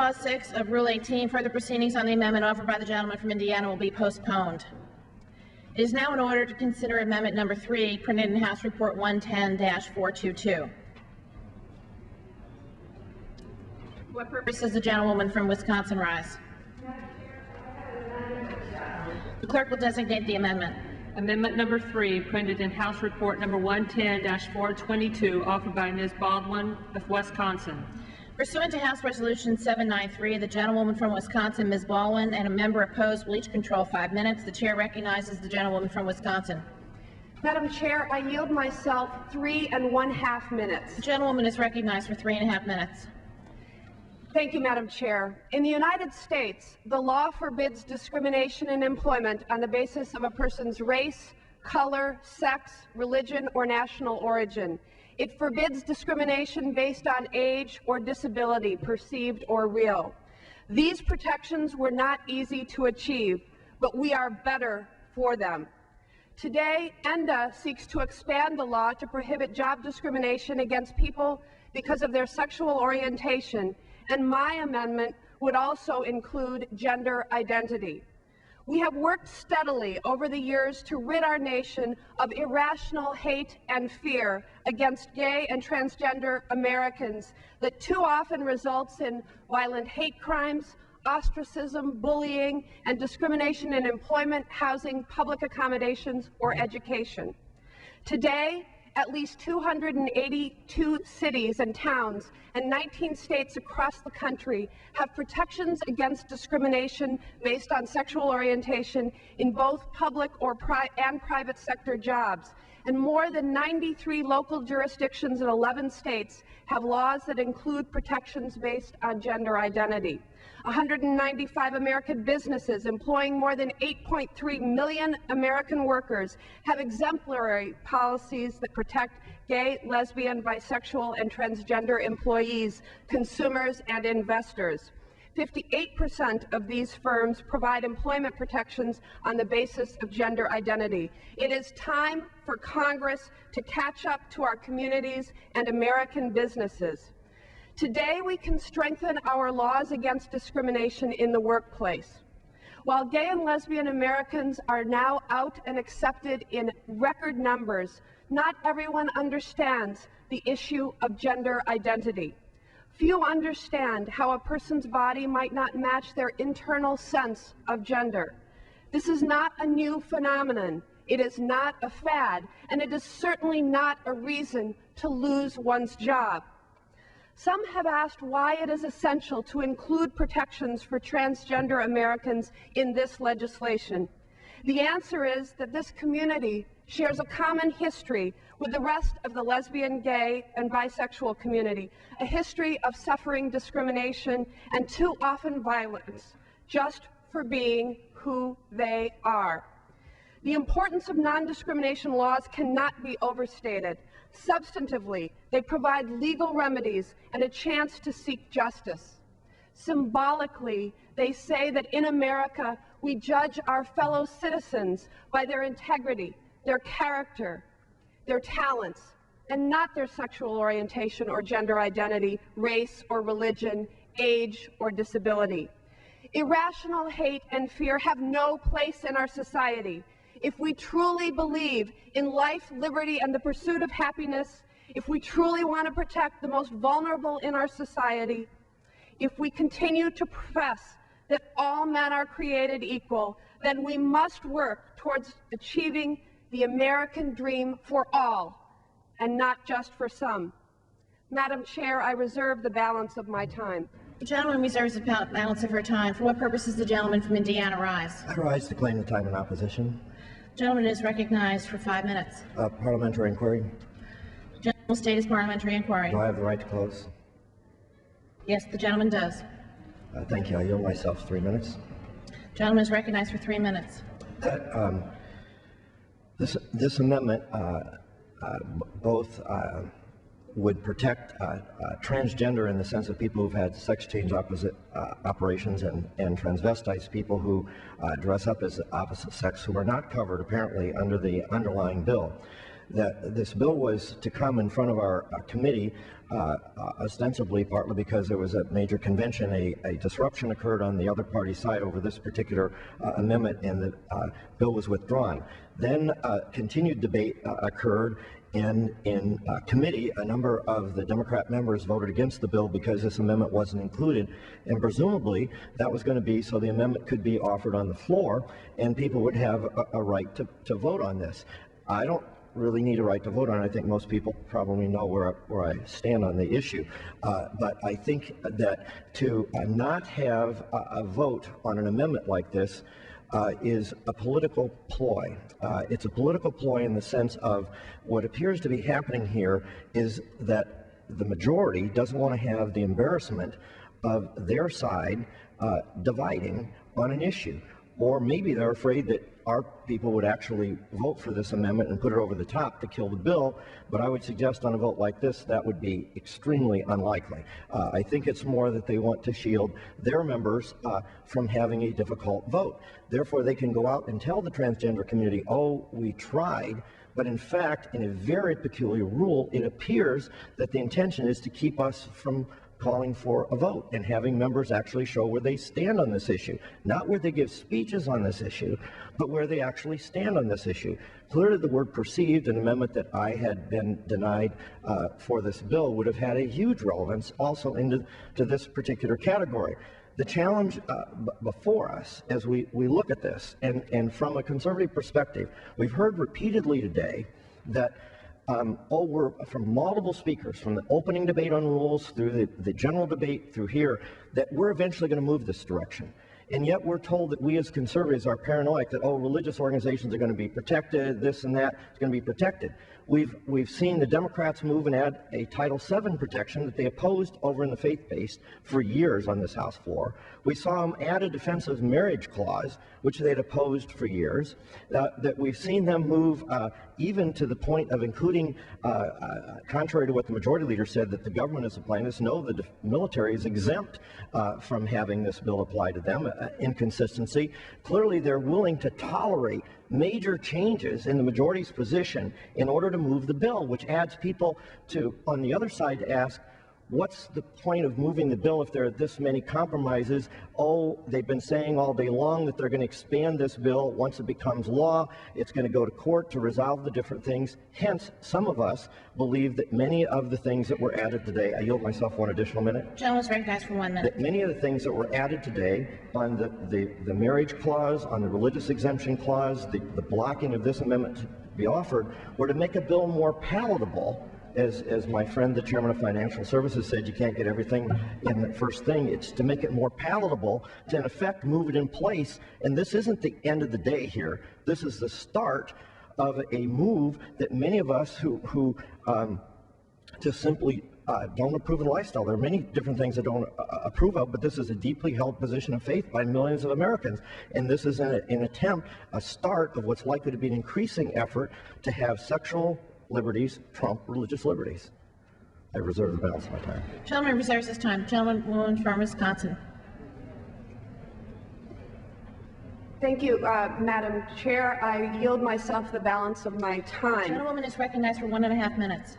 Clause 6 of Rule 18, further proceedings on the amendment offered by the gentleman from Indiana will be postponed. It is now in order to consider Amendment Number 3, printed in House Report 110-422. For what purpose does the gentlewoman from Wisconsin rise? The clerk will designate the amendment. Amendment Number 3, printed in House Report Number 110-422, offered by Ms. Baldwin of Wisconsin. Pursuant to House Resolution 793, the gentlewoman from Wisconsin, Ms. Baldwin, and a member opposed will each control 5 minutes. The chair recognizes the gentlewoman from Wisconsin. Madam Chair, I yield myself 3½ minutes. The gentlewoman is recognized for 3½ minutes. Thank you, Madam Chair. In the United States, the law forbids discrimination in employment on the basis of a person's race, color, sex, religion, or national origin. It forbids discrimination based on age or disability, perceived or real. These protections were not easy to achieve, but we are better for them. Today, ENDA seeks to expand the law to prohibit job discrimination against people because of their sexual orientation, and my amendment would also include gender identity. We have worked steadily over the years to rid our nation of irrational hate and fear against gay and transgender Americans that too often results in violent hate crimes, ostracism, bullying, and discrimination in employment, housing, public accommodations, or education. Today, at least 282 cities and towns and 19 states across the country have protections against discrimination based on sexual orientation in both public and private sector jobs. And more than 93 local jurisdictions in 11 states have laws that include protections based on gender identity. 195 American businesses employing more than 8.3 million American workers have exemplary policies that protect gay, lesbian, bisexual, and transgender employees, consumers, and investors. 58% of these firms provide employment protections on the basis of gender identity. It is time for Congress to catch up to our communities and American businesses. Today, we can strengthen our laws against discrimination in the workplace. While gay and lesbian Americans are now out and accepted in record numbers, not everyone understands the issue of gender identity. Few understand how a person's body might not match their internal sense of gender. This is not a new phenomenon. It is not a fad, and it is certainly not a reason to lose one's job. Some have asked why it is essential to include protections for transgender Americans in this legislation. The answer is that this community shares a common history with the rest of the lesbian, gay, and bisexual community, a history of suffering discrimination and too often violence, just for being who they are. The importance of non-discrimination laws cannot be overstated. Substantively, they provide legal remedies and a chance to seek justice. Symbolically, they say that in America, we judge our fellow citizens by their integrity, their character, their talents, and not their sexual orientation or gender identity, race or religion, age or disability. Irrational hate and fear have no place in our society. If we truly believe in life, liberty, and the pursuit of happiness, if we truly want to protect the most vulnerable in our society, if we continue to profess that all men are created equal, then we must work towards achieving the American dream for all, and not just for some. Madam Chair, I reserve the balance of my time. The gentleman reserves the balance of her time. For what purpose does the gentleman from Indiana rise? I rise to claim the time in opposition. The gentleman is recognized for 5 minutes. Parliamentary inquiry. The gentleman will state his parliamentary inquiry. Do I have the right to close? Yes, the gentleman does. Thank you. I yield myself 3 minutes. The gentleman is recognized for 3 minutes. This amendment both would protect transgender in the sense of people who've had sex change operations and transvestites, people who dress up as the opposite sex, who are not covered apparently under the underlying bill. that this bill was to come in front of our committee, ostensibly partly because there was a major convention. A disruption occurred on the other party side over this particular amendment, and the bill was withdrawn. Then continued debate occurred, and in committee, a number of the Democrat members voted against the bill because this amendment wasn't included, and presumably that was going to be so the amendment could be offered on the floor and people would have a right to vote on this. I don't really need a right to vote on it. I think most people probably know where I stand on the issue. But I think that to not have a vote on an amendment like this is a political ploy. It's a political ploy in the sense of what appears to be happening here is that the majority doesn't want to have the embarrassment of their side dividing on an issue. Or maybe they're afraid that our people would actually vote for this amendment and put it over the top to kill the bill, but I would suggest on a vote like this, that would be extremely unlikely. I think it's more that they want to shield their members from having a difficult vote. Therefore, they can go out and tell the transgender community, oh, we tried, but in fact, in a very peculiar rule, it appears that the intention is to keep us from calling for a vote and having members actually show where they stand on this issue. Not where they give speeches on this issue, but where they actually stand on this issue. Clearly the word perceived, an amendment that I had been denied for this bill, would have had a huge relevance also into this particular category. The challenge before us as we look at this, and from a conservative perspective, we've heard repeatedly today that we're from multiple speakers, from the opening debate on rules through the general debate through here, that we're eventually going to move this direction. And yet we're told that we as conservatives are paranoid that, oh, religious organizations are going to be protected, this and that is going to be protected. We've seen the Democrats move and add a Title VII protection that they opposed over in the faith-based for years on this House floor. We saw them add a defensive marriage clause, which they'd opposed for years. That we've seen them move even to the point of including, contrary to what the majority leader said, that the government is applying this. No, the military is exempt from having this bill apply to them. Inconsistency. Clearly, they're willing to tolerate major changes in the majority's position in order to move the bill, which adds people to, on the other side, to ask, what's the point of moving the bill if there are this many compromises? Oh, they've been saying all day long that they're going to expand this bill. Once it becomes law, it's going to go to court to resolve the different things. Hence, some of us believe that many of the things that were added today, I yield myself one additional minute. Gentleman's recognized for 1 minute. That many of the things that were added today on the marriage clause, on the religious exemption clause, the blocking of this amendment to be offered, were to make a bill more palatable. As my friend, the chairman of Financial Services, said, you can't get everything in the first thing. It's to make it more palatable, to in effect move it in place. And this isn't the end of the day here. This is the start of a move that many of us who just simply don't approve of the lifestyle. There are many different things that don't approve of, but this is a deeply held position of faith by millions of Americans. And this is an attempt, a start of what's likely to be an increasing effort to have sexual liberties trump religious liberties. I reserve the balance of my time. Gentleman reserves his time. Gentleman from Wisconsin. Thank you, Madam Chair. I yield myself the balance of my time. Gentlewoman is recognized for 1.5 minutes.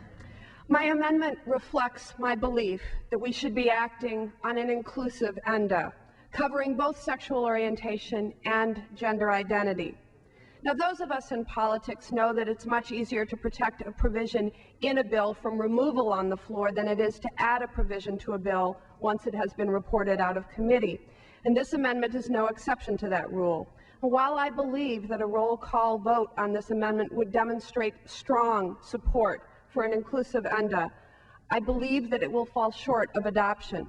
My amendment reflects my belief that we should be acting on an inclusive ENDA, covering both sexual orientation and gender identity. Now, those of us in politics know that it's much easier to protect a provision in a bill from removal on the floor than it is to add a provision to a bill once it has been reported out of committee. And this amendment is no exception to that rule. While I believe that a roll call vote on this amendment would demonstrate strong support for an inclusive ENDA, I believe that it will fall short of adoption.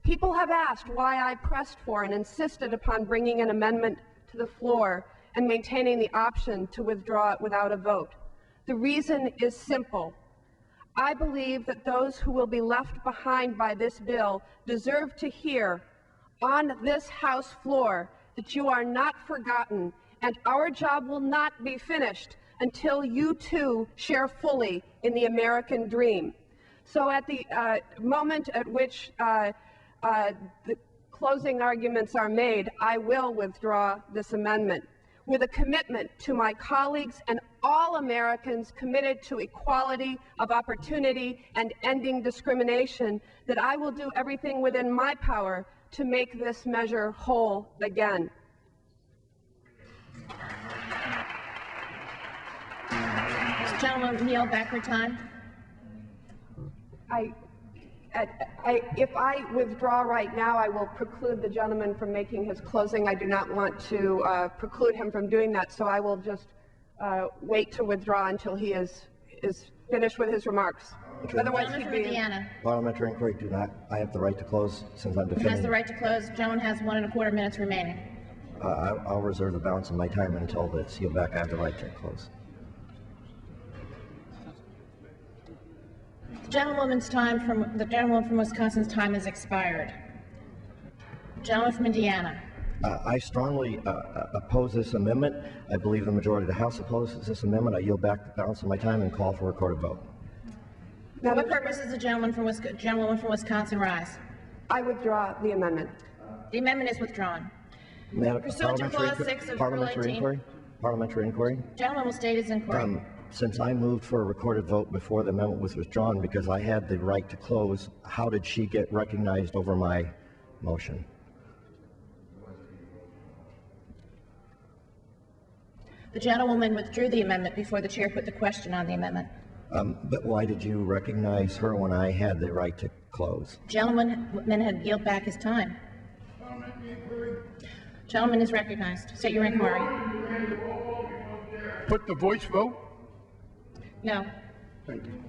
People have asked why I pressed for and insisted upon bringing an amendment to the floor and maintaining the option to withdraw it without a vote. The reason is simple. I believe that those who will be left behind by this bill deserve to hear on this House floor that you are not forgotten, and our job will not be finished until you too share fully in the American dream. So at the moment at which the closing arguments are made, I will withdraw this amendment with a commitment to my colleagues and all Americans committed to equality of opportunity and ending discrimination that I will do everything within my power to make this measure whole again. Gentleman yield back her time. If I withdraw right now, I will preclude the gentleman from making his closing. I do not want to preclude him from doing that, so I will just wait to withdraw until he is finished with his remarks. Otherwise, Gentleman he'd from be Indiana Parliamentary inquiry, do not, I have the right to close since I'm has the defending. right to close. Gentleman has 1¼ minutes remaining. I'll reserve the balance of my time until it's yield back. I have the right to close. The gentlewoman from Wisconsin's time has expired. Gentleman from Indiana. I strongly oppose this amendment. I believe the majority of the House opposes this amendment. I yield back the balance of my time and call for a recorded vote. For what purpose does the gentlewoman from Wisconsin rise? I withdraw the amendment. The amendment is withdrawn. Madam, Pursuant to Clause 6 of Rule 18. Parliamentary inquiry. Gentleman will state his inquiry. Since I moved for a recorded vote before the amendment was withdrawn because I had the right to close, how did she get recognized over my motion? The gentlewoman withdrew the amendment before the chair put the question on the amendment. But why did you recognize her when I had the right to close? Gentleman had yield back his time. Gentleman is recognized. State your inquiry. Put the voice vote? No. Thank you.